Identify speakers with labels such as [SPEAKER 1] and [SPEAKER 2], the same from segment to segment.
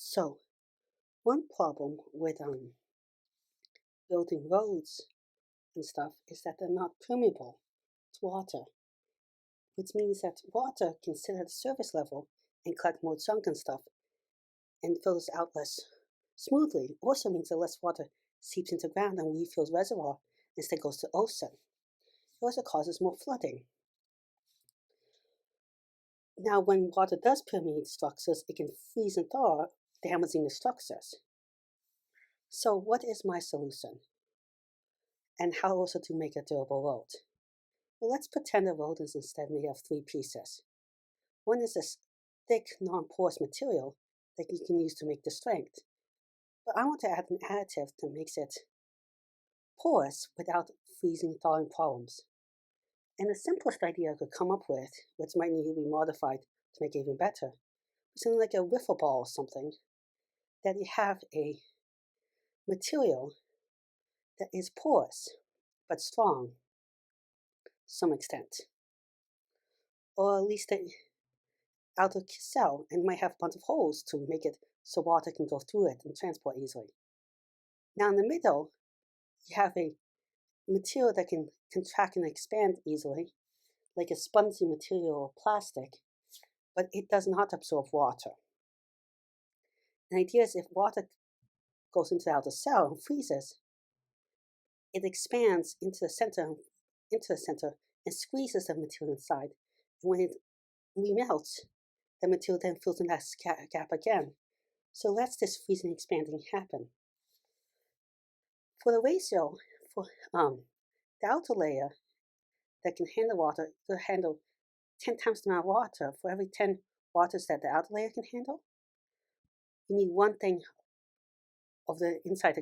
[SPEAKER 1] So, one problem with building roads and stuff is that they're not permeable to water, which means that water can sit at the surface level and collect more junk and stuff and fills out less smoothly. Also means that less water seeps into the ground and refills reservoir instead goes to ocean. It also causes more flooding. Now, when water does permeate structures, it can freeze and thaw, damaging the structures. So, what is my solution? And how also to make a durable road? Well, let's pretend the road is instead made of three pieces. One is this thick, non-porous material that you can use to make the strength. But I want to add an additive that makes it porous without freezing, thawing problems. And the simplest idea I could come up with, which might need to be modified to make it even better, is something like a wiffle ball or something, that you have a material that is porous but strong to some extent. Or at least the outer cell, and might have a bunch of holes to make it so water can go through it and transport easily. Now in the middle, you have a material that can contract and expand easily, like a spongy material or plastic, but it does not absorb water. The idea is if water goes into the outer cell and freezes, it expands into the center and squeezes the material inside. And when it remelts, the material then fills in that gap again. So lets this freezing and expanding happen. For the ratio, for the outer layer that can handle water, will handle 10 times the amount of water for every 10 waters that the outer layer can handle. You need one thing of the inside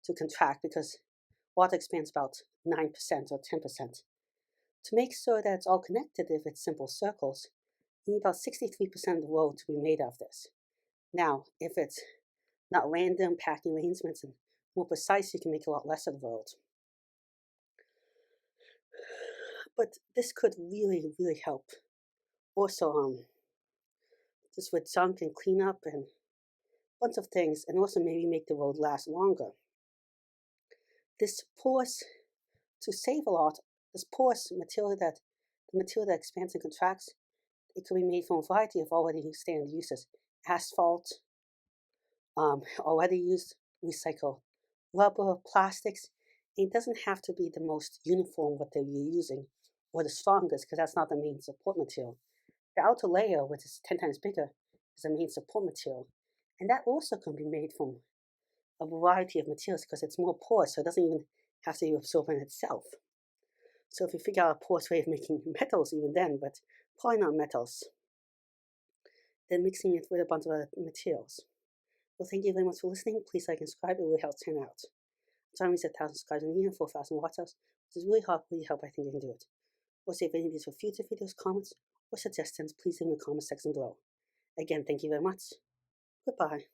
[SPEAKER 1] to contract because water expands about 9% or 10%. To make sure that it's all connected, if it's simple circles, you need about 63% of the road to be made of this. Now, if it's not random packing arrangements and more precise, you can make a lot less of the road. But this could really, really help. Also, just with junk and cleanup and a bunch of things, and also maybe make the road last longer. This porous, to save a lot, this porous material the material that expands and contracts, it can be made from a variety of already standard uses. Asphalt, already used recycled rubber, plastics. It doesn't have to be the most uniform what they're using or the strongest, because that's not the main support material. The outer layer, which is 10 times bigger, is the main support material. And that also can be made from a variety of materials because it's more porous, so it doesn't even have to be absorbent itself. So if you figure out a porous way of making metals even then, but probably not metals, then mixing it with a bunch of other materials. Well, thank you very much for listening. Please like and subscribe. It really helps turn out. I'm trying to reach 1,000 subscribers in a year and 4,000 watch hours, which is really hard, really help. I think I can do it. Also, if any of these for future videos, comments, or suggestions, please leave in the comment section below. Again, thank you very much. Goodbye.